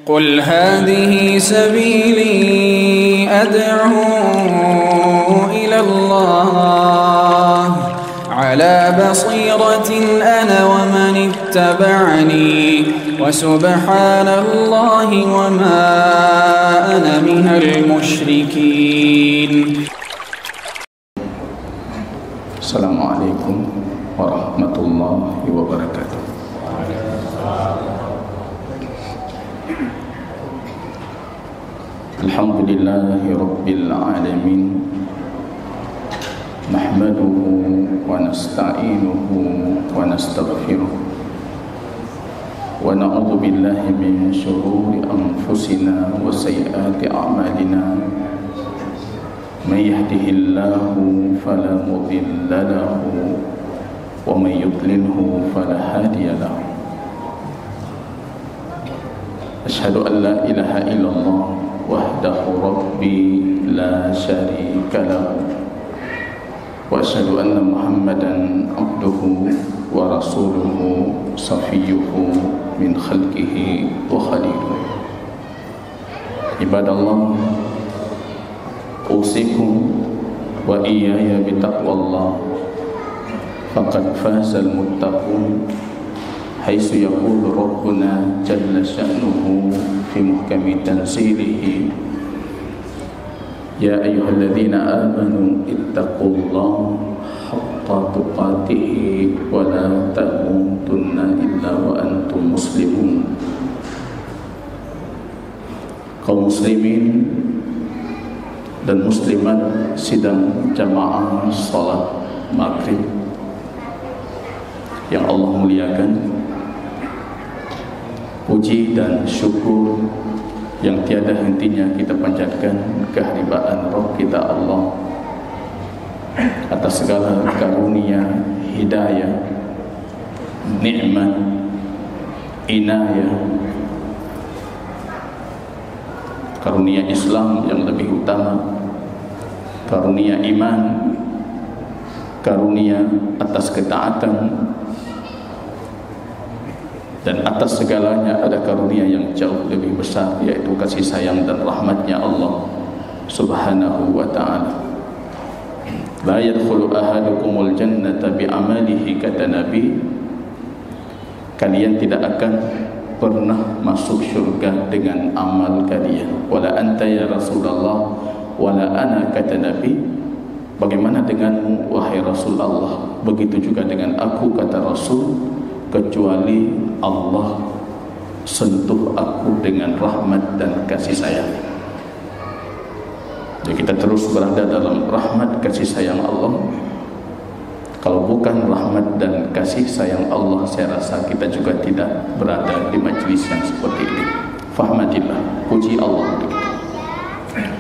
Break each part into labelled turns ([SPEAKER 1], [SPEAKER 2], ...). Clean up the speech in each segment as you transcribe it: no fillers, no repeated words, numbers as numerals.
[SPEAKER 1] قل هذه سبيلي أدعو إلى الله على بصيرة أنا ومن اتبعني وسبحان الله وما أنا من المشركين.
[SPEAKER 2] السلام عليكم ورحمة الله وبركاته. الحمد لله رب العالمين، نحمده ونستعينه ونستغفره ونعوذ بالله من شرور أنفسنا وسيئات أعمالنا، من يهده الله فلا مضل له ومن يضلله فلا هادي له. أشهد أن لا إله إلا الله وحده ربي لا شريك له، وأشهد أن محمدا عبده ورسوله صفيه من خلقه وخليله. عباد الله، أوصيكم وإياي بتقوى الله، فقد فاز المتقون، حيث يقول ربنا جل شأنه في محكم تنزيله: يا أيها الذين آمنوا اتقوا الله حق تقاته ولا تموتن إلا وأنتم مسلمون. Kaum muslimin dan muslimat sidang jamaah salat maghrib yang Allah muliakan, puji dan syukur yang tiada hentinya kita panjatkan kehadiran Rabb kita Allah atas segala karunia, hidayah, nikmat, inayah, karunia Islam yang lebih utama, karunia iman, karunia atas ketaatan, dan atas segalanya ada karunia yang jauh lebih besar, yaitu kasih sayang dan rahmatnya Allah subhanahu wa ta'ala. La yadkhulu ahadukumul jannata bi'amalihi, kata Nabi, kalian tidak akan pernah masuk syurga dengan amal kalian. Wala anta ya Rasulullah wala ana, kata Nabi, bagaimana denganmu wahai Rasulullah, begitu juga dengan aku, kata Rasul, kecuali Allah sentuh aku dengan rahmat dan kasih sayang. Jadi kita terus berada dalam rahmat kasih sayang Allah. Kalau bukan rahmat dan kasih sayang Allah, saya rasa kita juga tidak berada di majlis yang seperti ini. Fahmatillah, puji Allah.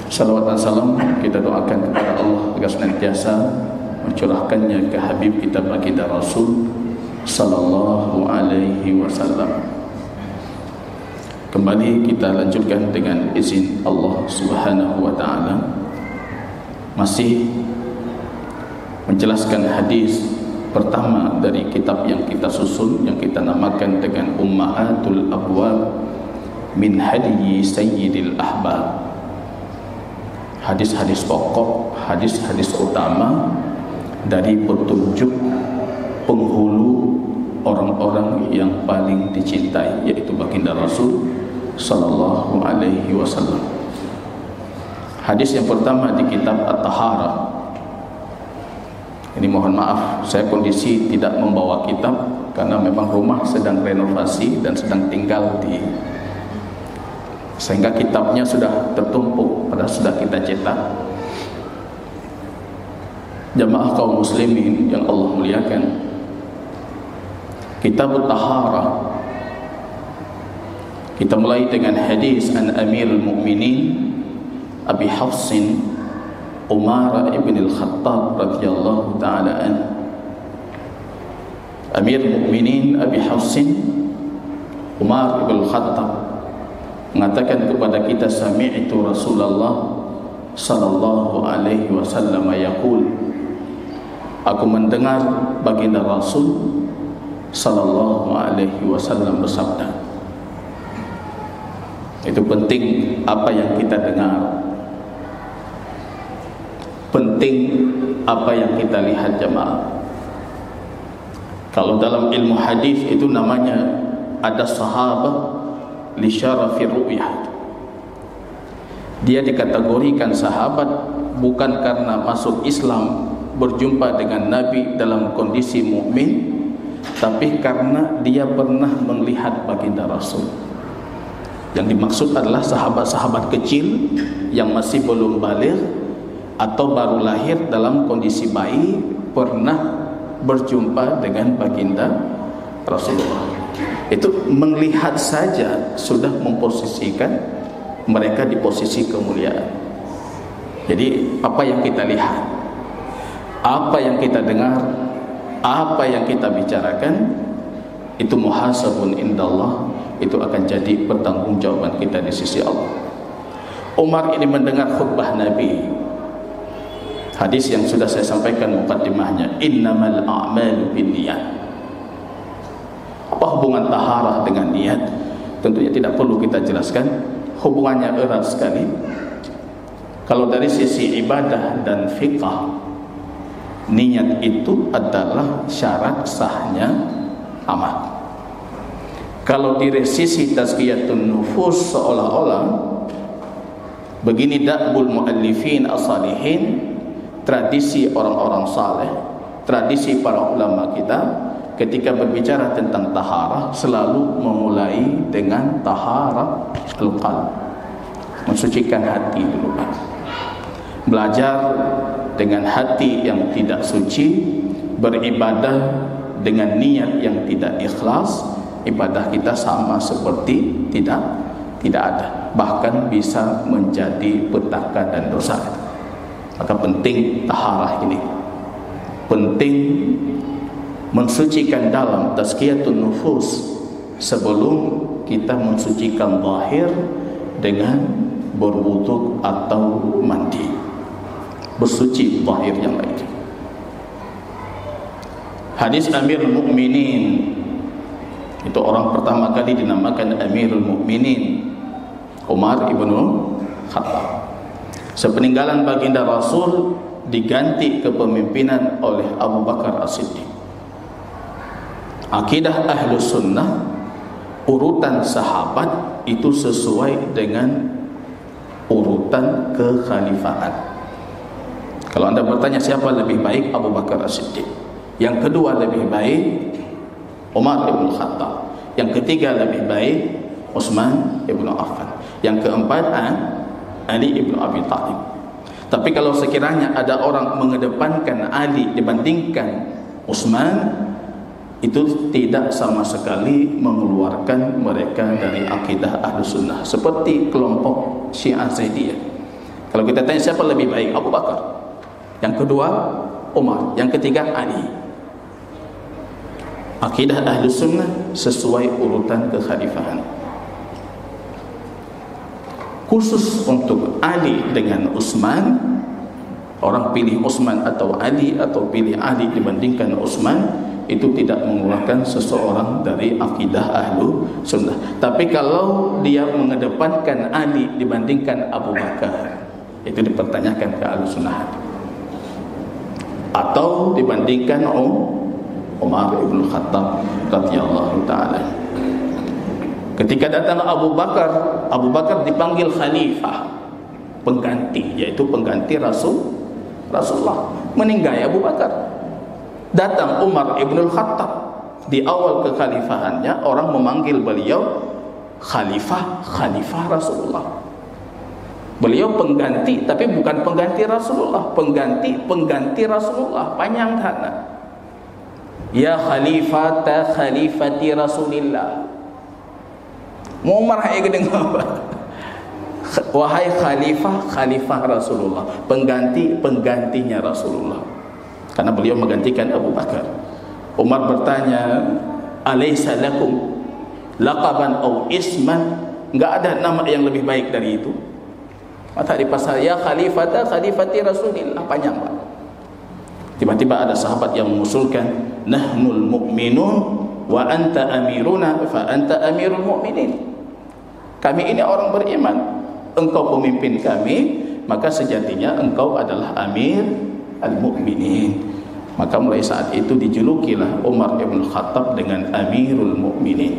[SPEAKER 2] Salawat dan salam kita doakan kepada Allah agar senantiasa mencurahkannya ke Habib kita baginda Rasul sallallahu alaihi wasallam. Kembali kita lanjutkan dengan izin Allah subhanahu wa ta'ala, masih menjelaskan hadis pertama dari kitab yang kita susun, yang kita namakan dengan Ummahatul Abwab min Hadyi Sayyidil Ahbab. Hadis-hadis pokok, hadis-hadis utama dari petunjuk penghulu orang-orang yang paling dicintai, yaitu baginda Rasul sallallahu alaihi wasallam. Hadis yang pertama di kitab At-Taharah. Ini mohon maaf, saya kondisi tidak membawa kitab karena memang rumah sedang renovasi dan sedang tinggal di, sehingga kitabnya sudah tertumpuk, padahal sudah kita cetak. Jamaah kaum muslimin yang Allah muliakan, Kitab At-Taharah, kita mulai dengan hadis an Amirul Mukminin Abi Hafsin Umar ibn al-Khattab radhiyallahu ta'ala an. Amir Mukminin Abi Hafsin Umar ibn al-Khattab mengatakan kepada kita, sami'tu Rasulullah sallallahu alaihi wasallam yaqul, aku mendengar baginda Rasul sallallahu alaihi wasallam bersabda. Itu penting apa yang kita dengar, penting apa yang kita lihat jemaah. Kalau dalam ilmu hadis itu namanya ada sahabat li syarafi ru'yah. Dia dikategorikan sahabat bukan karena masuk Islam berjumpa dengan Nabi dalam kondisi mukmin, tapi karena dia pernah melihat baginda Rasul. Yang dimaksud adalah sahabat-sahabat kecil yang masih belum baligh atau baru lahir dalam kondisi bayi pernah berjumpa dengan baginda Rasulullah. Itu melihat saja sudah memposisikan mereka di posisi kemuliaan. Jadi apa yang kita lihat, apa yang kita dengar, apa yang kita bicarakan, itu muhasabun indallah, itu akan jadi pertanggungjawaban kita di sisi Allah. Umar ini mendengar khutbah Nabi. Hadis yang sudah saya sampaikan mukaddimahnya, innamal a'malu binniyat. Apa hubungan taharah dengan niat? Tentunya tidak perlu kita jelaskan, hubungannya erat sekali. Kalau dari sisi ibadah dan fiqh, niat itu adalah syarat sahnya amal. Kalau dari sisi tazkiyatun nufus, seolah-olah begini da'bul muallifin as-salihin, tradisi orang-orang saleh, tradisi para ulama kita ketika berbicara tentang taharah selalu memulai dengan taharah al-qalb, mensucikan hati dulu. Belajar dengan hati yang tidak suci, beribadah dengan niat yang tidak ikhlas, ibadah kita sama seperti tidak ada, bahkan bisa menjadi petaka dan dosa. Maka penting taharah ini, penting mensucikan dalam, tazkiyatun nufus, sebelum kita mensucikan zahir dengan berwuduk atau mandi, bersuci zahir yang lain. Hadis Amirul Mukminin, itu orang pertama kali dinamakan Amirul Mukminin, Umar ibnu Khattab. Sepeninggalan baginda Rasul diganti kepemimpinan oleh Abu Bakar As-Siddiq. Akidah Ahlus Sunnah, urutan sahabat itu sesuai dengan urutan kekhalifahan. Kalau anda bertanya siapa lebih baik, Abu Bakar As-Siddiq. Yang kedua lebih baik Umar ibn Khattab. Yang ketiga lebih baik Utsman ibn Affan. Yang keempat Ali ibn Abi Thalib. Tapi kalau sekiranya ada orang mengedepankan Ali dibandingkan Utsman, itu tidak sama sekali mengeluarkan mereka dari akidah Ahlus Sunnah, seperti kelompok Syiah Zaidiyah. Kalau kita tanya siapa lebih baik, Abu Bakar. Yang kedua Umar. Yang ketiga Ali. Akidah Ahlus Sunnah sesuai urutan kekhalifahan. Khusus untuk Ali dengan Utsman, orang pilih Utsman atau Ali, atau pilih Ali dibandingkan Utsman, itu tidak mengeluarkan seseorang dari akidah Ahlus Sunnah. Tapi kalau dia mengedepankan Ali dibandingkan Abu Bakar, itu dipertanyakan ke Ahlus Sunnah. Atau dibandingkan Umar ibn Khattab radhiyallahu ta'ala. Ketika datang Abu Bakar dipanggil khalifah, pengganti, yaitu pengganti Rasulullah. Meninggal Abu Bakar. Datang Umar ibn Khattab. Di awal kekhalifahannya orang memanggil beliau khalifah Rasulullah. Beliau pengganti, tapi bukan pengganti Rasulullah, pengganti Rasulullah, panjang sana. Ya khalifata khalifati Rasulillah. Mau marah ya dengar apa? Wahai khalifah Rasulullah, penggantinya Rasulullah. Karena beliau menggantikan Abu Bakar. Umar bertanya, alaysa lakum laqaban aw isman? Enggak ada nama yang lebih baik dari itu. Maka di pasal ya khalifati Rasulillah, panjang Pak. Tiba-tiba ada sahabat yang mengusulkan, nahnul mu'minun wa anta amiruna fa anta amirul mu'minin. Kami ini orang beriman, engkau pemimpin kami, maka sejatinya engkau adalah Amir al-Mu'minin. Maka mulai saat itu dijulukilah Umar ibn Khattab dengan Amirul Mu'minin.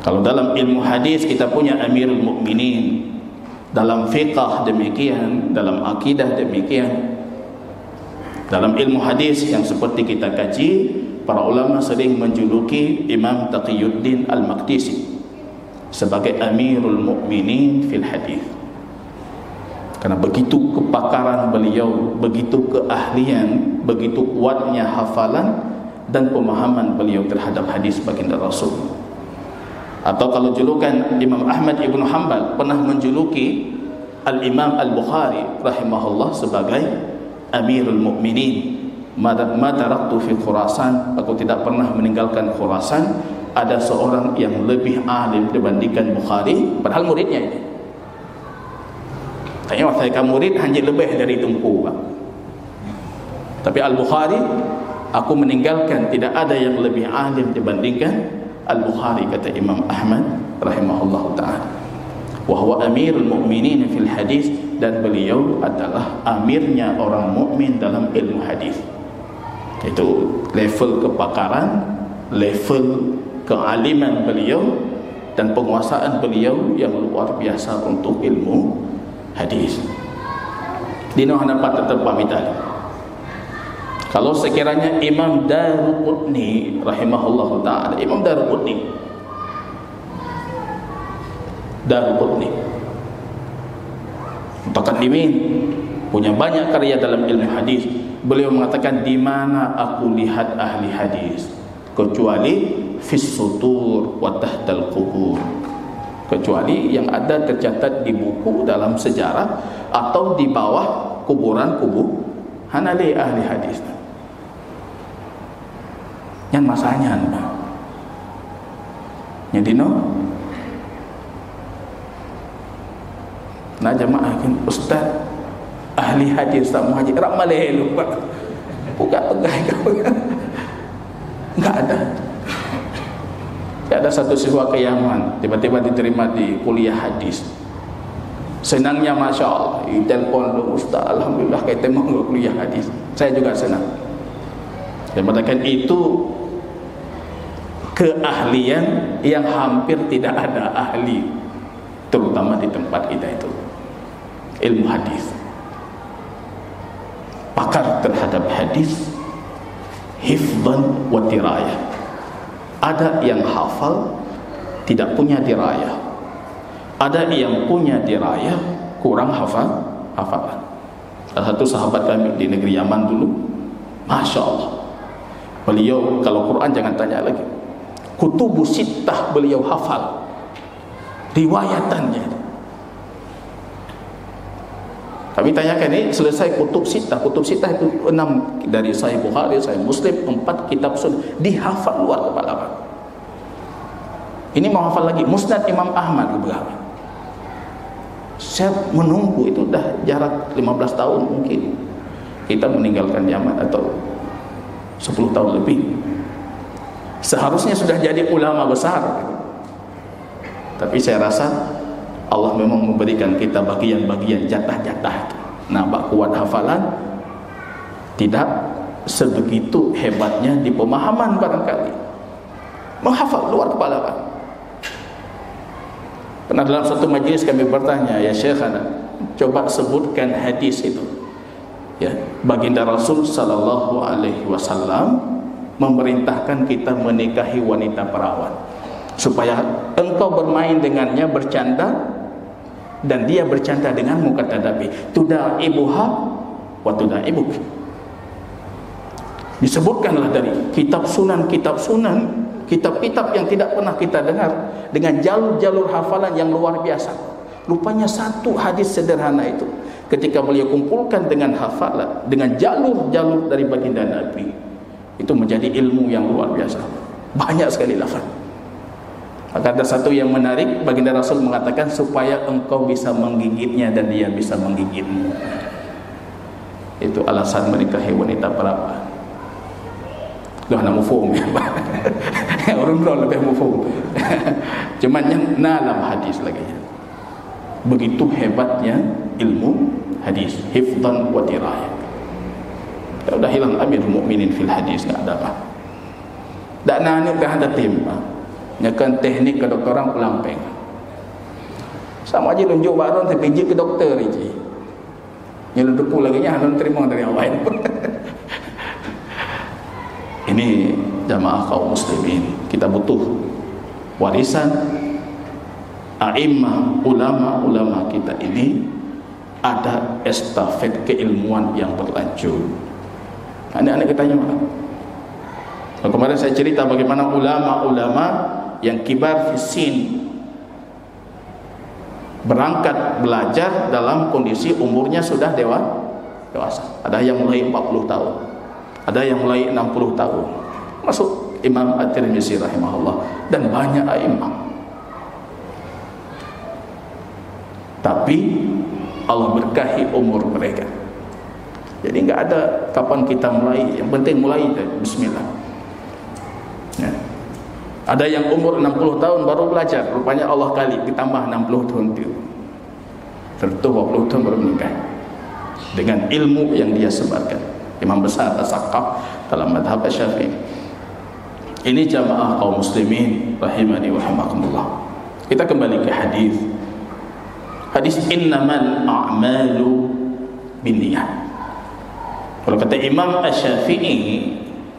[SPEAKER 2] Kalau dalam ilmu hadis kita punya Amirul Mu'minin, dalam fiqh demikian, dalam akidah demikian. Dalam ilmu hadis yang seperti kita kaji, para ulama sering menjuluki Imam Taqiyuddin Al-Maqdisi sebagai Amirul Mu'minin fil hadis. Karena begitu kepakaran beliau, begitu keahlian, begitu kuatnya hafalan dan pemahaman beliau terhadap hadis baginda Rasul. Atau kalau julukan Imam Ahmad ibn Hanbal pernah menjuluki Al-Imam Al-Bukhari rahimahullah sebagai Amirul Mu'minin. Ma taraktu fi Khurasan, aku tidak pernah meninggalkan Khurasan ada seorang yang lebih alim dibandingkan Bukhari, padahal muridnya ini. Tanya waktu saya murid hanya lebih dari tumpu, Pak. Tapi Al-Bukhari, aku meninggalkan tidak ada yang lebih alim dibandingkan Al-Bukhari, kata Imam Ahmad rahimahullah ta'ala. Wa huwa Amirul Mu'minin fil hadis, dan beliau adalah amirnya orang mukmin dalam ilmu hadis. Itu level kepakaran, level kealiman beliau dan penguasaan beliau yang luar biasa untuk ilmu hadis. Dino hanapat tetap pamitan. Kalau sekiranya Imam Daruqutni rahimahullah ta'ala, Imam Daruqutni mutaqaddimin, punya banyak karya dalam ilmu hadis. Beliau mengatakan, di mana aku lihat ahli hadis kecuali fis sutur wa tahtal qubur, kecuali yang ada tercatat di buku dalam sejarah atau di bawah kuburan hanale ahli hadis. Yang masanya jadi no nah jamaah kan ustaz ahli hadis tak muhajir rak malih lupa buka pegai kau enggak ada. Ada satu siswa ke Yaman tiba-tiba diterima di kuliah hadis. Senangnya Masya Allah, telepon dulu ustaz, alhamdulillah kita mau kuliah hadis. Saya juga senang. Dan mengatakan itu keahlian yang hampir tidak ada ahli, terutama di tempat kita itu, ilmu hadis. Pakar terhadap hadis, hifdzan wa dirayah. Ada yang hafal tidak punya dirayah, ada yang punya dirayah kurang hafalan. Salah satu sahabat kami di negeri Yaman dulu, Masya Allah, beliau kalau Quran jangan tanya lagi, kutubus sittah beliau hafal, riwayatannya. Kami tanyakan ini selesai kutub sittah itu 6 dari Sahih Bukhari, Sahih Muslim, 4 kitab sunnah dihafal luar kepala. Ini mau hafal lagi Musnad Imam Ahmad berapa? Saya menunggu itu dah jarak 15 tahun mungkin. Kita meninggalkan Yaman atau 10 tahun lebih. Seharusnya sudah jadi ulama besar. Tapi saya rasa Allah memang memberikan kita bagian-bagian jatah-jatah. Nampak kuat hafalan, tidak sebegitu hebatnya di pemahaman barangkali. Menghafal luar kepala, Pak. Pernah dalam satu majlis kami bertanya, ya Syekhana, coba sebutkan hadis itu. Ya, baginda Rasul sallallahu alaihi wasallam memerintahkan kita menikahi wanita perawan supaya engkau bermain dengannya, bercanda, dan dia bercanda denganmu, kata Nabi, tudaibuha wa tudaibuk. Disebutkanlah dari kitab-kitab yang tidak pernah kita dengar, dengan jalur-jalur hafalan yang luar biasa. Rupanya satu hadis sederhana itu, ketika beliau kumpulkan dengan hafalan, dengan jalur-jalur dari baginda Nabi, itu menjadi ilmu yang luar biasa. Banyak sekali lafaz. Maka ada satu yang menarik, baginda Rasul mengatakan supaya engkau bisa menggigitnya dan dia bisa menggigitmu. Itu alasan menikahi wanita perawan. Dah nak mufum ya, Pak. Urun lebih mufhum. Cuman yang dalam hadis lagi. Begitu hebatnya ilmu hadis, hifdzan wa dirayah. Udah hilang Amirul Mukminin fil hadis, enggak ada apa. Dak nanya ke ada tim. Nyakan teknik kedokteran pelampeng. Sama aja tunjuk baron tapi ke dokter je. Yang depu lagi nya hanun terima dari awal. Ini jamaah kaum muslimin, kita butuh warisan a'immah, ulama-ulama kita ini ada estafet keilmuan yang berlanjut. Anak-anak kita tanya, kemarin saya cerita bagaimana ulama-ulama yang kibar fisin berangkat belajar dalam kondisi umurnya sudah dewasa. Ada yang mulai 40 tahun, ada yang mulai 60 tahun, masuk Imam At-Tirmizi rahimahullah dan banyak a'immah. Tapi Allah berkahi umur mereka. Jadi enggak ada kapan kita mulai, yang penting mulai bismillah. Ya. Ada yang umur 60 tahun baru belajar, rupanya Allah kali ditambah 60 tahun itu. Serta 20 tahun baru menikah. Dengan ilmu yang dia sebarkan. Imam besar as-Saqqaf dalam mazhab Syafi'i. Ini jamaah kaum muslimin rahimani wa rahimakumullah. Kita kembali ke hadis. Hadis innamal a'malu binniyat. Kalau kata Imam Asy-Syafi'i,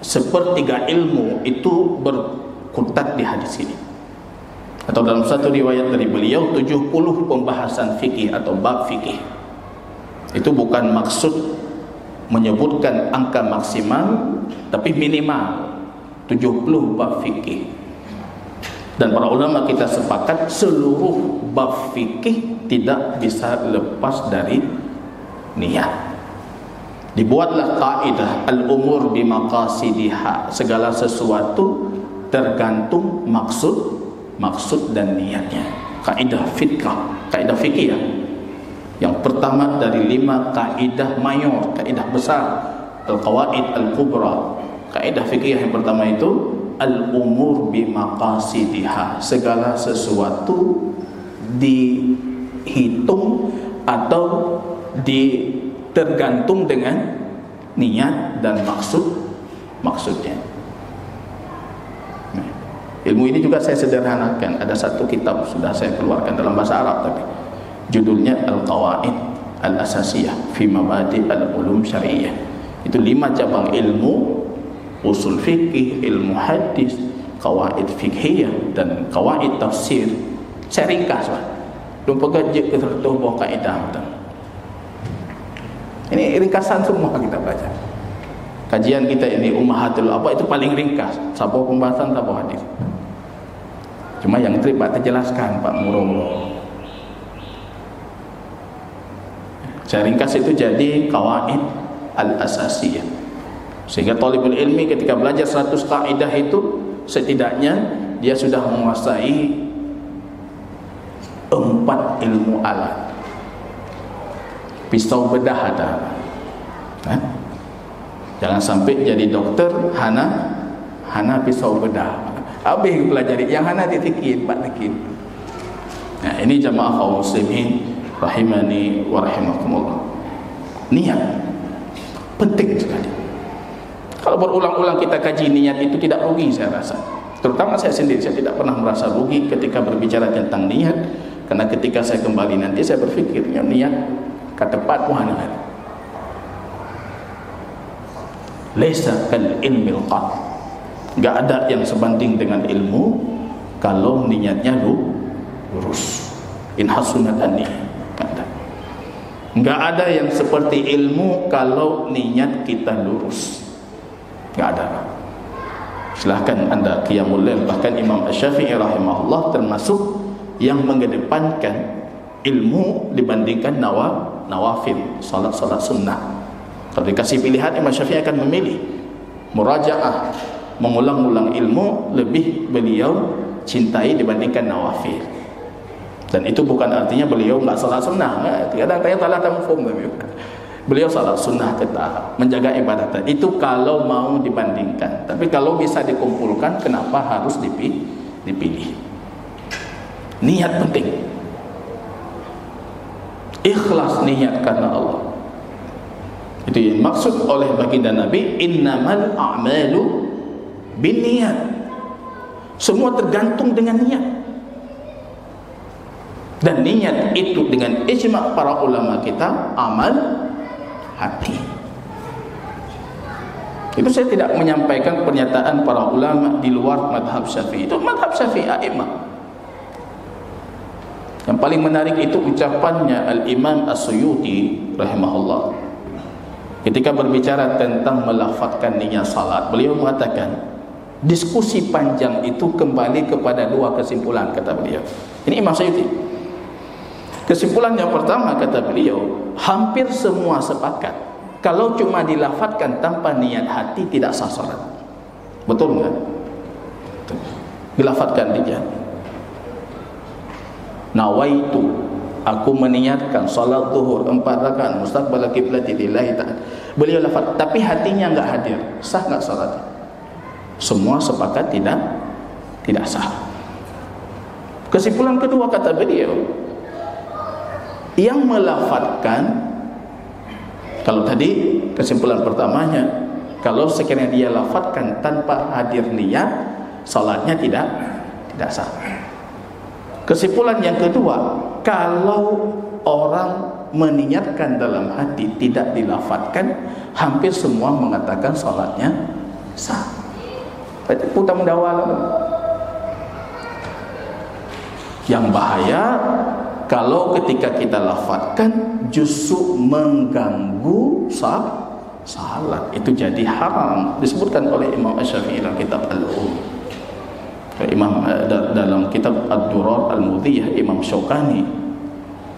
[SPEAKER 2] sepertiga ilmu itu berkutat di hadis ini. Atau dalam satu riwayat dari beliau 70 pembahasan fikih atau bab fikih. Itu bukan maksud menyebutkan angka maksimal, tapi minimal 70 bab fikih. Dan para ulama kita sepakat seluruh bab fikih tidak bisa lepas dari niat. Dibuatlah kaidah al-umur bimaqasidiha, segala sesuatu tergantung maksud dan niatnya. Kaidah fikih ya. Yang pertama dari 5 kaidah mayor, kaidah besar, al-qawaid al-kubra. Kaidah fikih yang pertama itu al-umur bimaqasidiha, segala sesuatu dihitung atau tergantung dengan niat dan maksudnya. Nah, ilmu ini juga saya sederhanakan. Ada satu kitab sudah saya keluarkan dalam bahasa Arab, tapi judulnya Al-Qawaid Al-Asasiyah fi Mabadi' Al-Ulum Syari'iyah. Itu 5 cabang ilmu: usul fikih, ilmu hadis, qawaid fikhiyah, dan qawaid tafsir. Saya ringkas, Pak. Lupa gajik ke tertubuh kaidah. Ini ringkasan semua kita baca. Kajian kita ini Ummahatul Apa itu paling ringkas. Sabuh pembahasan, sabuh hadis. Cuma yang trip Pak terjelaskan Pak muro-muro. Saya ringkas itu jadi qawaid al-asasiyah. Sehingga talibul ilmi ketika belajar 100 kaidah itu setidaknya dia sudah menguasai 4 ilmu alat. Pisau bedah ada. Jangan sampai jadi dokter hana pisau bedah. Habis pelajari yang hana dikit, Pak dikit. Nah, ini jamaah kaum muslimin rahimani wa rahimakumullah. Niat penting sekali. Kalau berulang-ulang kita kaji niat itu tidak rugi, saya rasa. Terutama saya sendiri, saya tidak pernah merasa rugi ketika berbicara tentang niat. Karena ketika saya kembali nanti saya berpikir niat ketepat wahana. Laisa kal ilmil qat. Enggak ada yang sebanding dengan ilmu kalau niatnya lurus. In hasunat an-niyah. Enggak ada yang seperti ilmu kalau niat kita lurus. Enggak ada. Silahkan Anda qiyamul lail. Bahkan Imam Asy-Syafi'i rahimahullah termasuk yang mengedepankan ilmu dibandingkan nawafil, salat sunnah. Kalau dikasih pilihan, Imam Syafi'i akan memilih murajaah, mengulang-ulang ilmu, lebih beliau cintai dibandingkan nawafil. Dan itu bukan artinya beliau enggak salat sunnah. Kadang-kadang salah tamfum. Beliau salat sunnah tetap, menjaga ibadat. Itu kalau mau dibandingkan. Tapi kalau bisa dikumpulkan, kenapa harus dipilih? Niat penting. Ikhlas niat karena Allah. Itu yang maksud oleh baginda Nabi, innamal a'malu binniyat. Semua tergantung dengan niat. Dan niat itu dengan ijma' para ulama kita amal hati. Itu saya tidak menyampaikan pernyataan para ulama di luar madhab Syafi'i. Itu madhab Syafi'i a'imah. Yang paling menarik itu ucapannya Al-Imam As-Suyuti rahimahullah. Ketika berbicara tentang melafazkan niat salat, beliau mengatakan diskusi panjang itu kembali kepada dua kesimpulan, kata beliau. Ini Imam Suyuti. Kesimpulan yang pertama, kata beliau, hampir semua sepakat kalau cuma dilafazkan tanpa niat hati tidak sah salat. Betul enggak? Dilafazkan dia. Nawaitu, aku meniatkan salat zuhur 4 rakaat mustaqbal qiblati lillahi ta'ala. Beliau lafaz, tapi hatinya enggak hadir. Sah enggak salatnya? Semua sepakat tidak sah. Kesimpulan kedua, kata beliau, yang melafazkan, kalau tadi kesimpulan pertamanya, kalau sekiranya dia lafazkan tanpa hadir niat, salatnya tidak sah. Kesimpulan yang kedua, kalau orang meniatkan dalam hati tidak dilafazkan, hampir semua mengatakan salatnya sah. Berarti putar mendawal. Yang bahaya kalau ketika kita lafazkan justru mengganggu salat, itu jadi haram. Disebutkan oleh Imam Asy-Syafi'i dalam kitab Al-Um. Imam dalam kitab Ad-Durar Al-Mudhiyah, Imam Syaukani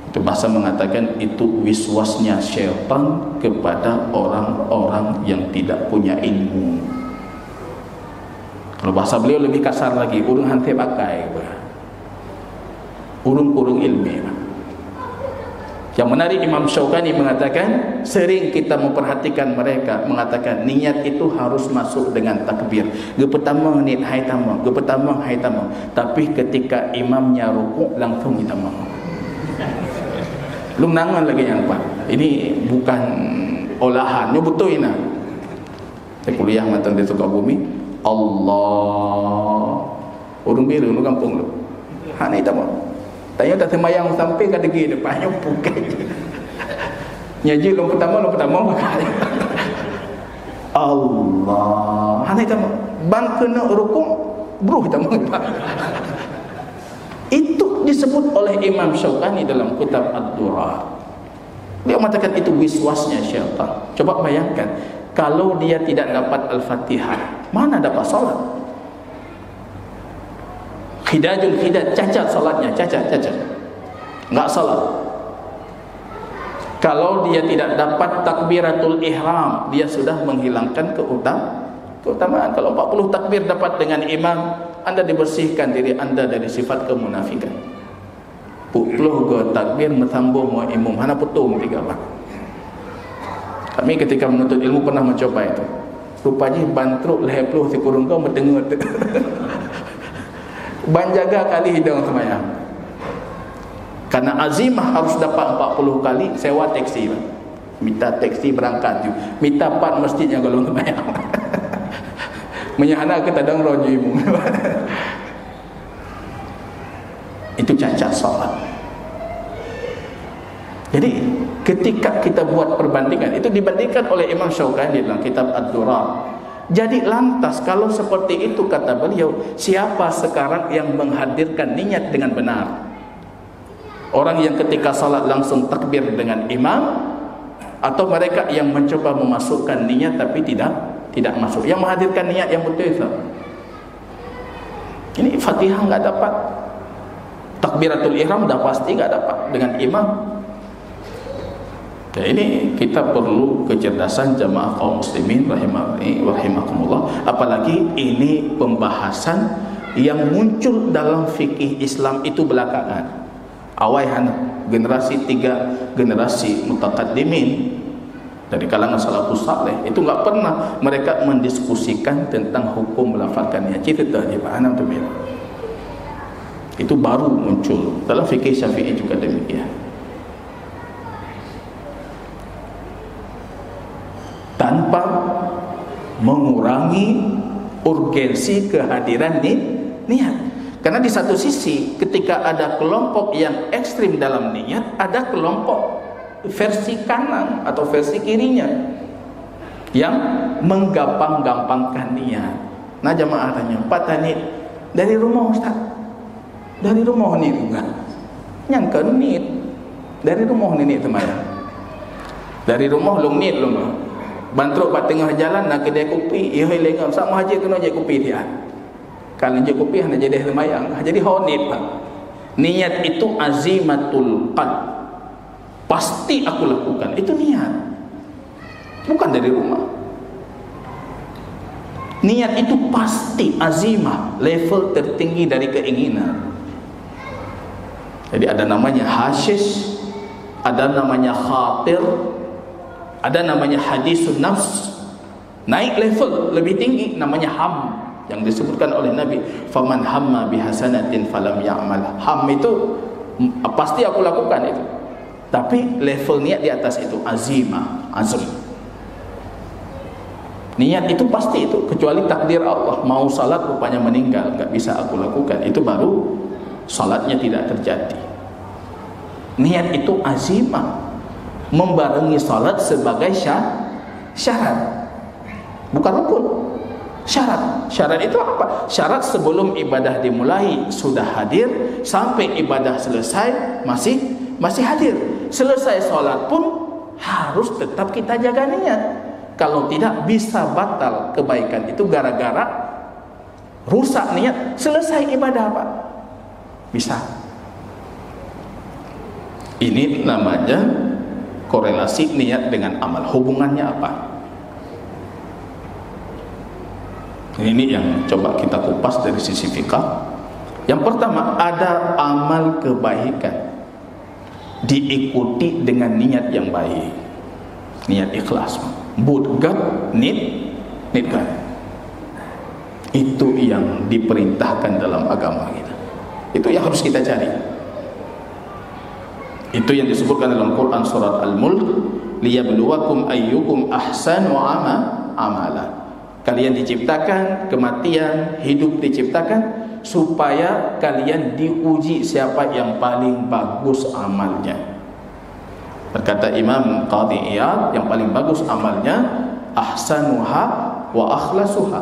[SPEAKER 2] itu bahasa mengatakan itu wiswasnya syaitan kepada orang-orang yang tidak punya ilmu. Kalau bahasa beliau lebih kasar lagi, urung hantai pakai, urung ilmi. Yang menarik, Imam Syaukani mengatakan sering kita memperhatikan mereka mengatakan niat itu harus masuk dengan takbir. Pertama niat hai tamam, pertama hai tamam. Tapi ketika imamnya rukuk langsung hitamam. Lu nangan lagi yang Pak. Ini bukan olahan, ini betul ini. Saya kuliah matang di Sukabumi. Allah. Urung biru lu kampung lu. Hana hitamam. Tanya tak semayang sampai ke degi depannya bukan. Nyaji lu pertama pakai. Allah. Hana itu bang kena rukuk bruh itu. Itu disebut oleh Imam Syaukani dalam kitab Ad-Durar. Dia mengatakan itu wiswasnya syaitan. Coba bayangkan kalau dia tidak dapat Al-Fatihah, mana dapat salat? Khidajul khidaj, cacat salatnya, cacat. Enggak salat. Kalau dia tidak dapat takbiratul ihram, dia sudah menghilangkan keutamaan. Kalau 40 takbir dapat dengan imam, Anda dibersihkan diri Anda dari sifat kemunafikan. 40 ke takbir mesambung mau imam, hana putung 3 apa. Kami ketika menuntut ilmu pernah mencoba itu. Rupanya bantruk lehepluh si kurung kau mendengut. Banjaga kali hidung semayang. Karena azimah harus dapat 40 kali, sewa teksi. Minta teksi berangkat juga. Minta 4 masjidnya kalau semayang. Menyahana kita dang rojimu. Itu cacat salat. Jadi ketika kita buat perbandingan, itu dibandingkan oleh Imam Syaukani dalam kitab Ad-Durar. Jadi lantas kalau seperti itu, kata beliau, siapa sekarang yang menghadirkan niat dengan benar? Orang yang ketika salat langsung takbir dengan imam, atau mereka yang mencoba memasukkan niat tapi tidak masuk? Yang menghadirkan niat yang betul itu. Ini Fatihah enggak dapat, takbiratul ihram dah pasti enggak dapat dengan imam. Ya, ini kita perlu kecerdasan jamaah kaum muslimin rahimakumullah. Apalagi ini pembahasan yang muncul dalam fikih Islam itu belakangan. Awal generasi 3 generasi mutaqaddimin dari kalangan salafus saleh itu enggak pernah mereka mendiskusikan tentang hukum melafalkan niat. Cerita dia Pak Anam tu biar. Itu baru muncul dalam fikih Syafi'i juga demikian. Tanpa mengurangi urgensi kehadiran niat. Karena di satu sisi ketika ada kelompok yang ekstrim dalam niat, ada kelompok versi kanan atau versi kirinya yang menggampang-gampangkan niat. Nah jamaah tanya, Pak Tani dari rumah Ustaz, dari rumah ni juga yang ke niat, dari rumah ni temayang, dari rumah long niat long bantruk pat tengah jalan nak kedai kopi, ia lengam sama haji kena je kopi dia. Kalau je kopi hanya jadi temayang, jadi honit Pak. Niat itu azimatul qalb. Pasti aku lakukan, itu niat. Bukan dari rumah. Niat itu pasti azimah, level tertinggi dari keinginan. Jadi ada namanya hasyish, ada namanya khatir, ada namanya hadisun nafs. Naik level lebih tinggi namanya ham, yang disebutkan oleh Nabi, faman hamma bihasanatin falam ya'mal. Ham itu pasti aku lakukan itu. Tapi level niat di atas itu azimah, azm. Niat itu pasti itu, kecuali takdir Allah, mau salat rupanya meninggal, enggak bisa aku lakukan, itu baru salatnya tidak terjadi. Niat itu azimah, membarengi salat sebagai syarat, bukan rukun. Syarat itu apa? Syarat sebelum ibadah dimulai sudah hadir, sampai ibadah selesai masih hadir. Selesai solat pun harus tetap kita jaga niat. Kalau tidak bisa batal kebaikan itu gara-gara rusak niat. Selesai ibadah Pak, bisa. Ini namanya korelasi niat dengan amal. Hubungannya apa? Ini yang coba kita kupas dari sisi fikih. Yang pertama, ada amal kebaikan diikuti dengan niat yang baik, niat ikhlas, budgat, nitkan. Itu yang diperintahkan dalam agama kita. Itu yang harus kita cari. Itu yang disebutkan dalam Quran surat Al-Mulk, liyabluwakum ayyukum ahsanu amala. Kalian diciptakan, kematian, hidup diciptakan supaya kalian diuji siapa yang paling bagus amalnya. Berkata Imam Qadhi Iyad, yang paling bagus amalnya ahsanuha wa akhlasuha,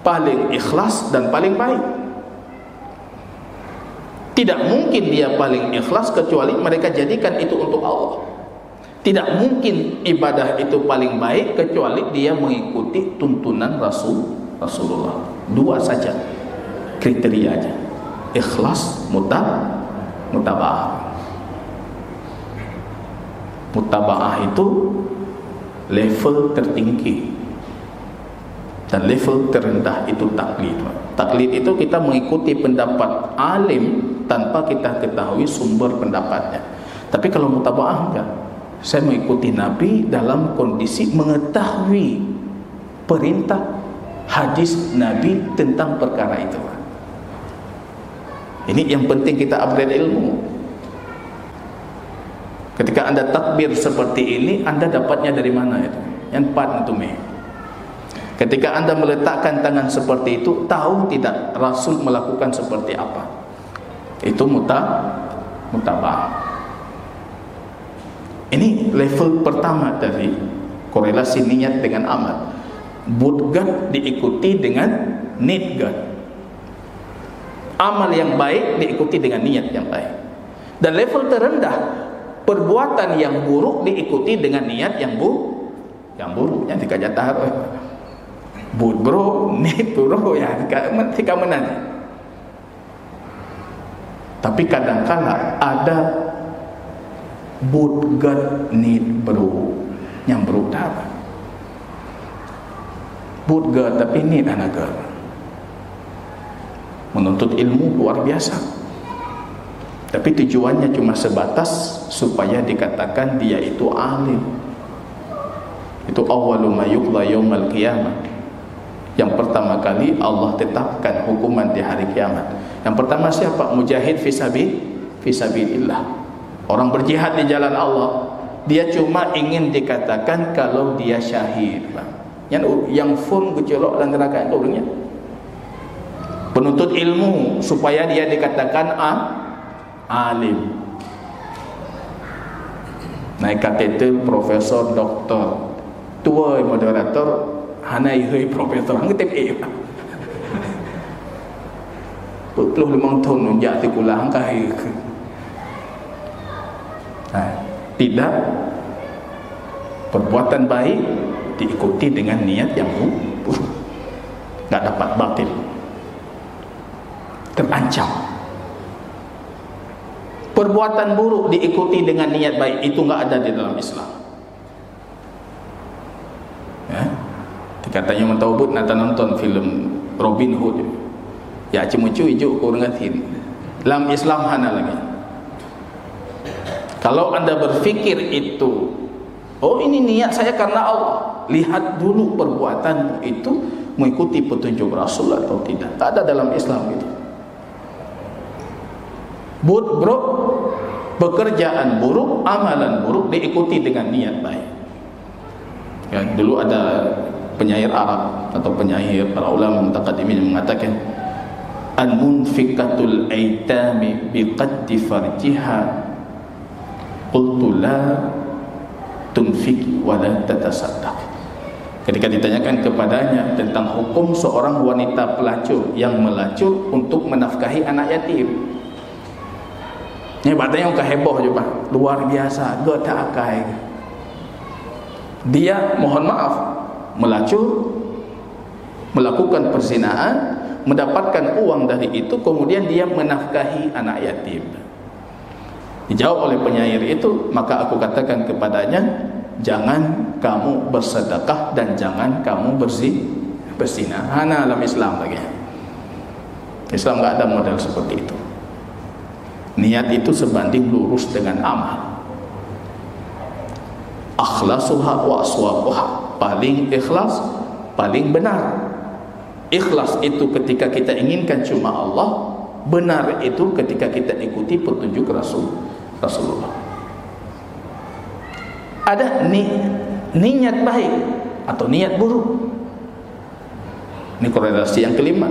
[SPEAKER 2] paling ikhlas dan paling baik. Tidak mungkin dia paling ikhlas kecuali mereka jadikan itu untuk Allah. Tidak mungkin ibadah itu paling baik kecuali dia mengikuti tuntunan Rasulullah. Dua saja kriterianya, ikhlas, mutaba'ah. Mutaba'ah itu level tertinggi, dan level terendah itu taklid. Taklid itu kita mengikuti pendapat alim tanpa kita ketahui sumber pendapatnya. Tapi kalau mutaba'ah enggak, saya mengikuti Nabi dalam kondisi mengetahui perintah hadis Nabi tentang perkara itu. Ini yang penting, kita upgrade ilmu. Ketika Anda takbir seperti ini, Anda dapatnya dari mana itu? Yang 4 itu meh. Ketika Anda meletakkan tangan seperti itu, tahu tidak Rasul melakukan seperti apa? Itu mutaba'ah. Ini level pertama dari korelasi niat dengan amal. Budgat diikuti dengan nitgat. Amal yang baik diikuti dengan niat yang baik. Dan level terendah, perbuatan yang buruk diikuti dengan niat yang buruk. Yang tiga jatah bud bro, nit bro, ya tiga menan. Tapi kadang-kala ada budgat nit bro, yang bro dah budgat tapi nit anaga. Menuntut ilmu luar biasa, tapi tujuannya cuma sebatas supaya dikatakan dia itu alim. Itu awwalu ma yuqda yaumil qiyamah. Yang pertama kali Allah tetapkan hukuman di hari kiamat. Yang pertama siapa? Mujahid fisabilillah. Orang berjihad di jalan Allah. Dia cuma ingin dikatakan kalau dia syahid. Yang fun gecolok dan neraka itu orangnya. Penuntut ilmu supaya dia dikatakan alim. Naik kateter profesor doktor. Tua moderator hanai hei profesor hang tep Puluh 5 tahun menjak tikulah hang kahir. Tidak, perbuatan baik diikuti dengan niat yang buruk, nggak dapat batil, terancam. Perbuatan buruk diikuti dengan niat baik, itu nggak ada di dalam Islam. Katanya mentawabut nak nonton film Robin Hood, ya cimucu hijau kurang ngatin. Dalam Islam hana lagi. Kalau anda berfikir itu, oh ini niat saya karena Allah, lihat dulu perbuatan itu mengikuti petunjuk Rasul atau tidak. Tak ada dalam Islam itu. Bro, pekerjaan buruk, amalan buruk diikuti dengan niat baik. Ya, dulu ada penyair Arab atau penyair para ulama mutaqaddimin mengatakan al-munfikatul aitami biqaddi farjiha qultu la tunfiki wa la tatasaddaq. Ketika ditanyakan kepadanya tentang hukum seorang wanita pelacur yang melacur untuk menafkahi anak yatim, ini batanya udah heboh juga, luar biasa, gak tak akai. Dia mohon maaf melacur, melakukan perzinaan, mendapatkan uang dari itu, kemudian dia menafkahi anak yatim. Dijawab oleh penyair itu, maka aku katakan kepadanya, jangan kamu bersedekah dan jangan kamu berzina. Hana dalam Islam lagi. Islam enggak ada model seperti itu. Niat itu sebanding lurus dengan amal. Akhlasuha wa aswaquha, paling ikhlas, paling benar. Ikhlas itu ketika kita inginkan cuma Allah, benar itu ketika kita ikuti petunjuk Rasulullah. Ada niat baik atau niat buruk. Ini korelasi yang kelima.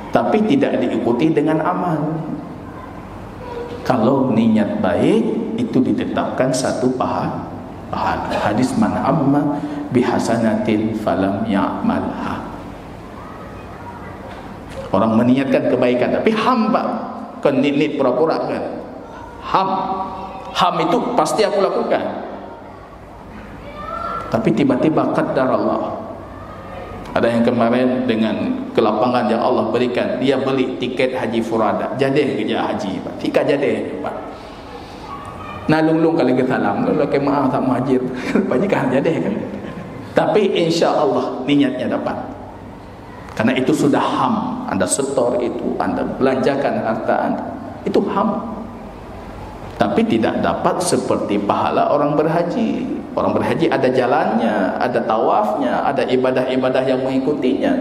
[SPEAKER 2] Tapi tidak diikuti dengan amal. Kalau niat baik itu ditetapkan satu pahala. Hadis man amma bihasanatin falam ya'malha. Orang meniatkan kebaikan tapi hamba kan nit pura-pura kan. Ham itu pasti aku lakukan. Tapi tiba-tiba qadar Allah. Ada yang kemarin dengan kelapangan yang Allah berikan, dia beli tiket haji furada, jadeh kerja haji, Pak. Tika jadeh, Pak. Nalung-lung kali ke salam, lalu ke maaf tak muhajir. Banyak kan jadeh kan. Tapi insya-Allah niatnya dapat. Karena itu sudah ham, Anda setor itu, Anda belanjakan harta Anda. Itu ham. Tapi tidak dapat seperti pahala orang berhaji. Orang berhaji ada jalannya, ada tawafnya, ada ibadah-ibadah yang mengikutinya.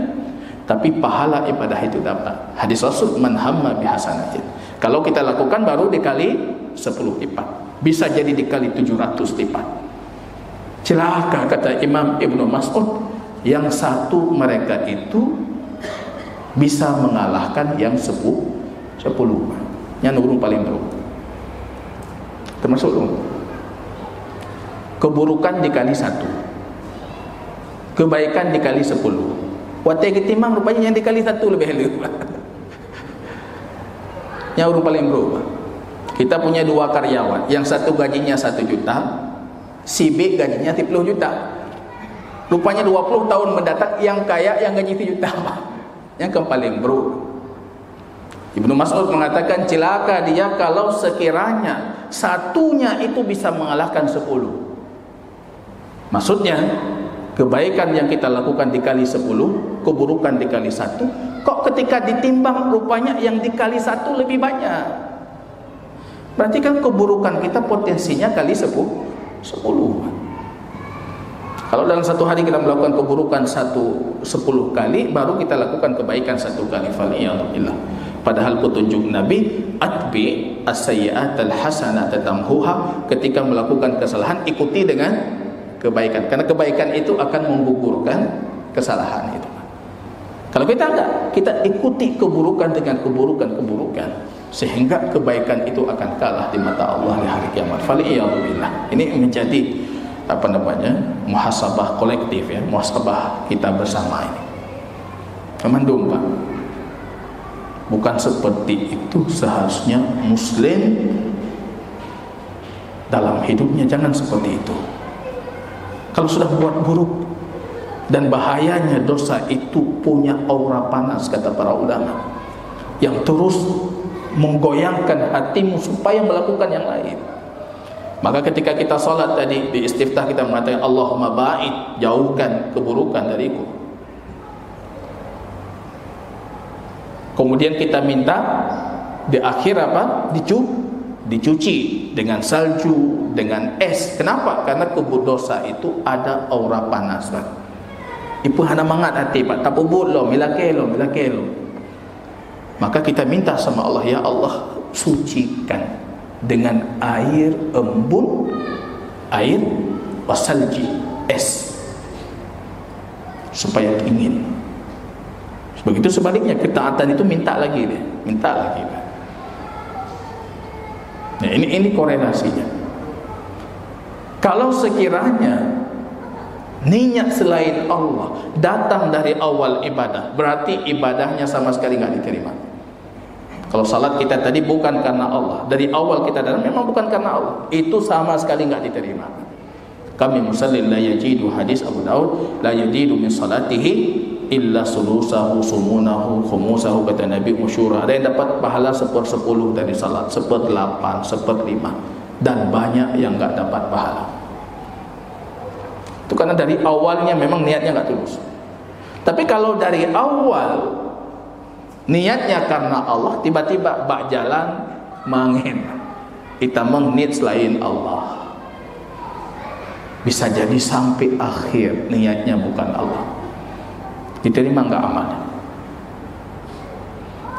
[SPEAKER 2] Tapi pahala ibadah itu dapat. Hadis Rasul, man hamma bihasanatin. Kalau kita lakukan baru dikali 10 lipat. Bisa jadi dikali 700 lipat. Celaka kata Imam Ibnu Mas'ud, yang satu mereka itu bisa mengalahkan yang 10. Yang nurung paling buruk. Termasuk dong. Keburukan dikali 1, kebaikan dikali 10. Watai ketimang rupanya yang dikali 1 lebih hebat. Yang urung paling buruk. Kita punya 2 karyawan, yang satu gajinya 1 juta, si B gajinya 10 juta. Rupanya 20 tahun mendatang yang kaya yang gaji 1 juta. Yang paling buruk. Ibnu Mas'ud mengatakan celaka dia kalau sekiranya satunya itu bisa mengalahkan 10. Maksudnya kebaikan yang kita lakukan dikali 10, keburukan dikali 1. Kok ketika ditimbang rupanya yang dikali 1 lebih banyak. Berarti kan keburukan kita potensinya kali 10. Kalau dalam satu hari kita melakukan keburukan 10 kali, baru kita lakukan kebaikan 1 kali. Faliyadzubillah. Padahal petunjuk Nabi, atbi as-sayyi'atal hasanata tamhuha, ketika melakukan kesalahan ikuti dengan kebaikan, karena kebaikan itu akan menggugurkan kesalahan itu. Kalau kita enggak, kita ikuti keburukan dengan keburukan, sehingga kebaikan itu akan kalah di mata Allah di hari kiamat. Faliyadzubillah. Ini menjadi muhasabah kolektif, ya, muhasabah kita bersama ini. Kemandung, Pak. Bukan seperti itu seharusnya Muslim dalam hidupnya, jangan seperti itu. Kalau sudah buat buruk, dan bahayanya dosa itu punya aura panas, kata para ulama, yang terus menggoyangkan hatimu supaya melakukan yang lain. Maka ketika kita salat tadi di istiftah kita mengatakan Allahumma ba'id, jauhkan keburukan dariku. Kemudian kita minta di akhir dicuci dengan salju, dengan es. Kenapa? Karena dosa itu ada aura panas, Pak. Ipu hana mangat hati, Pak. Tapubut lo, milakelo. Maka kita minta sama Allah, ya Allah, sucikan dengan air embun, air wasalji, es, supaya dingin. Begitu sebaliknya, ketaatan itu minta lagi. Nah, ini korelasinya. Kalau sekiranya niat selain Allah datang dari awal ibadah, berarti ibadahnya sama sekali nggak diterima. Kalau salat kita tadi bukan karena Allah, dari awal kita datang memang bukan karena Allah, itu sama sekali nggak diterima. Kami musallin la yajidu, hadis Abu Daud, la yajidu min salatihi illa sulusahu sumunahu khumusahu, kata Nabi usyura. Ada yang dapat pahala 1/10 dari salat, 1/8, 1/5, dan banyak yang nggak dapat pahala. Itu karena dari awalnya memang niatnya nggak tulus. Tapi kalau dari awal niatnya karena Allah, tiba-tiba bak jalan mangin, kita mengnit selain Allah, bisa jadi sampai akhir niatnya bukan Allah, diterima nggak amal.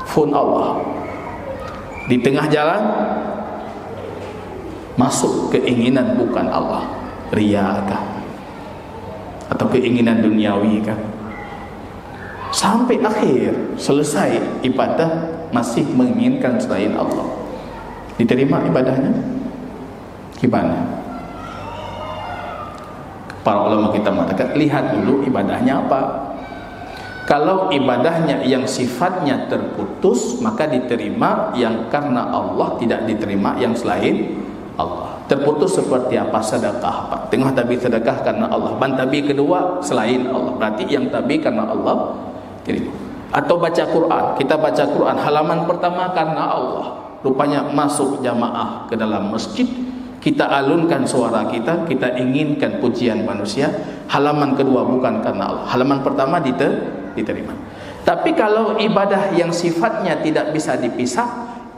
[SPEAKER 2] Fun Allah di tengah jalan masuk keinginan bukan Allah, riya kah, atau keinginan duniawi kah, sampai akhir selesai ibadah masih menginginkan selain Allah, diterima ibadahnya? Gimana? Para ulama kita mengatakan, lihat dulu ibadahnya apa. Kalau ibadahnya yang sifatnya terputus, maka diterima yang karena Allah, tidak diterima yang selain Allah. Terputus seperti apa? Sedekah, Pak. Tengah tabi sedekah karena Allah, ban tabi kedua selain Allah, berarti yang tabi karena Allah terima. Atau baca Quran, kita baca Quran halaman pertama karena Allah, rupanya masuk jamaah ke dalam masjid, kita alunkan suara kita inginkan pujian manusia, halaman kedua bukan karena Allah, halaman pertama diterima. Tapi kalau ibadah yang sifatnya tidak bisa dipisah,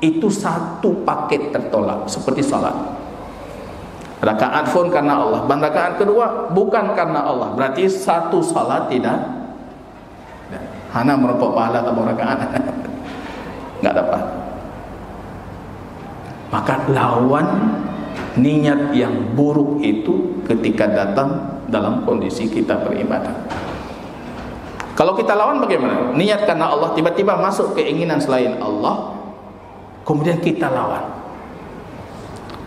[SPEAKER 2] itu satu paket tertolak, seperti salat. Rakaat pun karena Allah, dan rakaat kedua bukan karena Allah, berarti satu salat tidak. Hana merokok pahala atau rakaat nggak dapat. Maka lawan niat yang buruk itu ketika datang dalam kondisi kita beribadah. Kalau kita lawan bagaimana? Niat karena Allah, tiba-tiba masuk keinginan selain Allah, kemudian kita lawan,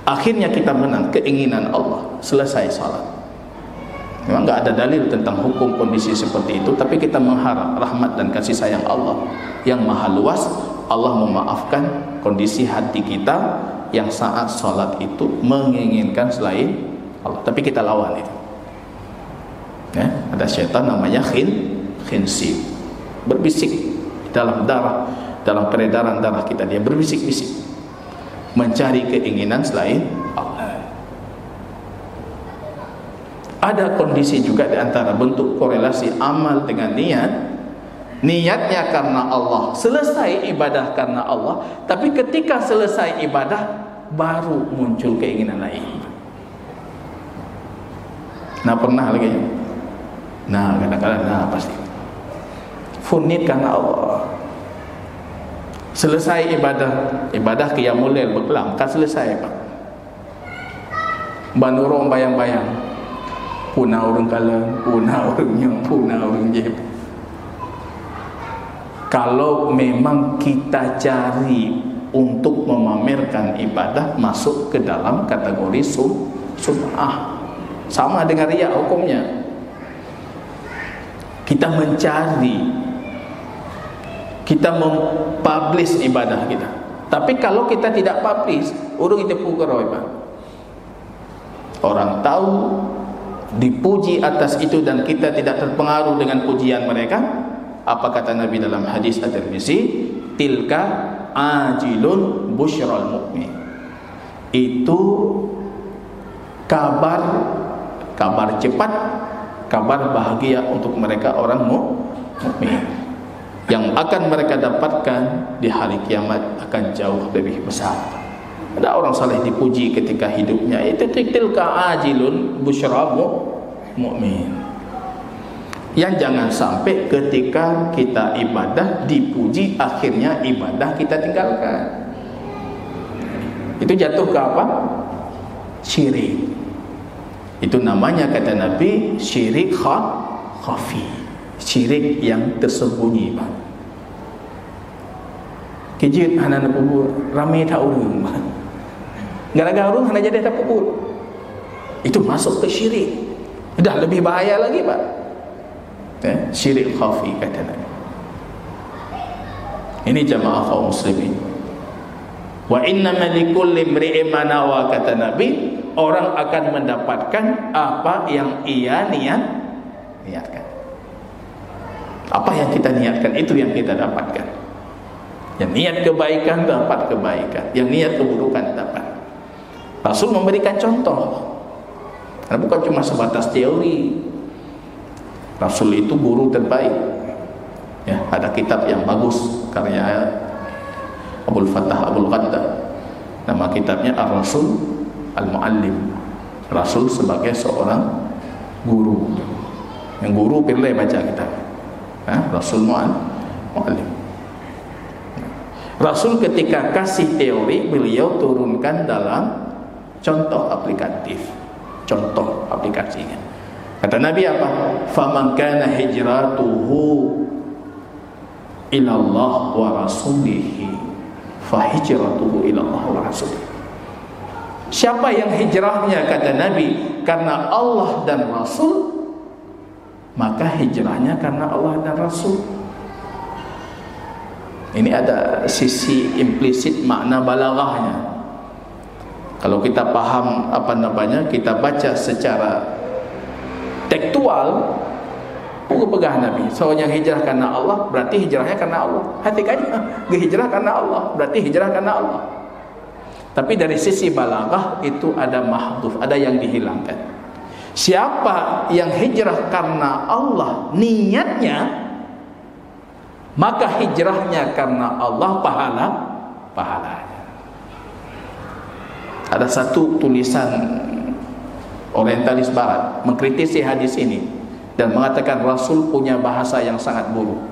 [SPEAKER 2] akhirnya kita menang keinginan Allah, selesai salat. Memang nggak ada dalil tentang hukum kondisi seperti itu, tapi kita mengharap rahmat dan kasih sayang Allah yang maha luas. Allah memaafkan kondisi hati kita yang saat salat itu menginginkan selain Allah, tapi kita lawan itu. Ya, ada syaitan namanya khinsib, berbisik dalam darah, dalam peredaran darah kita, dia berbisik-bisik mencari keinginan selain Allah. Ada kondisi juga di antara bentuk korelasi amal dengan niat. Niatnya karena Allah, selesai ibadah karena Allah, tapi ketika selesai ibadah baru muncul keinginan lain. Nah pernah lagi. Nah kadang-kadang pasti. Funit karena Allah. Selesai ibadah qiyamul lail berkelang, kan selesai Pak. Banurong bayang-bayang. Puna orang kalang, puna orang yang, puna orang jeb. Kalau memang kita cari untuk memamerkan ibadah, masuk ke dalam kategori sum'ah. Sama dengan riya hukumnya. Kita mencari, kita mempublish ibadah kita. Tapi kalau kita tidak publish, urung itu pukeroi Pak. Orang tahu, dipuji atas itu dan kita tidak terpengaruh dengan pujian mereka. Apa kata Nabi dalam hadis At-Tirmizi? Tilka ajilun busyral mu'min. Itu kabar cepat, kabar bahagia untuk mereka orang mukmin. Yang akan mereka dapatkan di hari kiamat akan jauh lebih besar. Ada orang saleh dipuji ketika hidupnya, itu tilka ajilun busyral mu'min. Yang jangan sampai ketika kita ibadah dipuji, akhirnya ibadah kita tinggalkan. Itu jatuh ke apa? Syirik. Itu namanya kata Nabi syirik khafi. Syirik yang tersembunyi Pak. Kejut anak kubur ramai tak urung. Gara-gara urung hanya jadi tak kubur. Itu masuk ke syirik. Dah lebih bahaya lagi Pak. Syirik khafi kata Nabi. Ini jamaah kaum muslimin. Wa innama likulli imri'in ma nawa kata Nabi, orang akan mendapatkan apa yang ia niatkan. Apa yang kita niatkan itu yang kita dapatkan. Yang niat kebaikan dapat kebaikan, yang niat keburukan dapat. Rasul memberikan contoh. Karena bukan cuma sebatas teori. Rasul itu guru terbaik. Ya, ada kitab yang bagus karya Abdul Fattah Abdul Qaddar. Nama kitabnya Ar-Rasul Al-Muallim. Rasul sebagai seorang guru. Yang guru pilih baca kitab. Rasul Muallim. Rasul ketika kasih teori, beliau turunkan dalam contoh aplikatif. Contoh aplikasinya. Kata Nabi apa? Faman kana hijratuhu ila Allah wa rasulihi fa hijratuhu ila Allah wa rasulihi. Siapa yang hijrahnya kata Nabi karena Allah dan Rasul, maka hijrahnya karena Allah dan Rasul. Ini ada sisi implisit makna balaghahnya. Kalau kita paham kita baca secara tekstual, pegah Nabi. Soalnya hijrah karena Allah, berarti hijrahnya karena Allah. Hati aja, hijrah karena Allah, berarti hijrah karena Allah. Tapi dari sisi balaghah itu ada mahdhuf, ada yang dihilangkan. Siapa yang hijrah karena Allah niatnya, maka hijrahnya karena Allah pahalanya. Ada satu tulisan orientalis barat mengkritisi hadis ini dan mengatakan Rasul punya bahasa yang sangat buruk.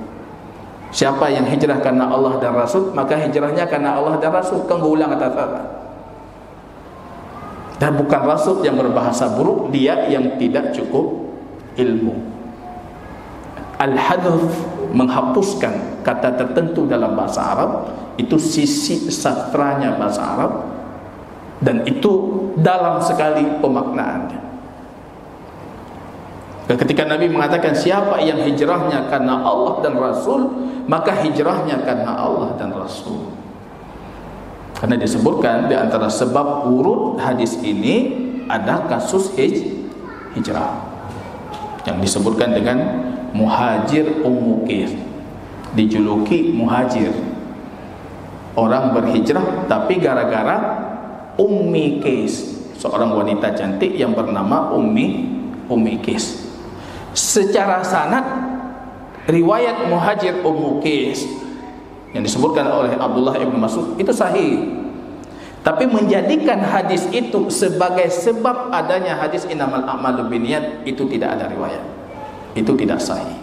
[SPEAKER 2] Siapa yang hijrah karena Allah dan Rasul, maka hijrahnya karena Allah dan Rasul. Kan ulang kata-kata. Dan bukan Rasul yang berbahasa buruk, dia yang tidak cukup ilmu. Al-hadf, menghapuskan kata tertentu dalam bahasa Arab, itu sisi sastranya bahasa Arab, dan itu dalam sekali pemaknaannya. Ketika Nabi mengatakan siapa yang hijrahnya karena Allah dan Rasul, maka hijrahnya karena Allah dan Rasul. Karena disebutkan di antara sebab urut hadis ini ada kasus hijrah yang disebutkan dengan Muhajir Ummu Qais, dijuluki Muhajir, orang berhijrah tapi gara-gara Ummi Qais, seorang wanita cantik yang bernama Ummi Qais. Secara sanad riwayat Muhajir Ummu Qais yang disebutkan oleh Abdullah ibn Mas'ud itu sahih. Tapi menjadikan hadis itu sebagai sebab adanya hadis innamal a'malu binniyat, itu tidak ada riwayat. Itu tidak sahih.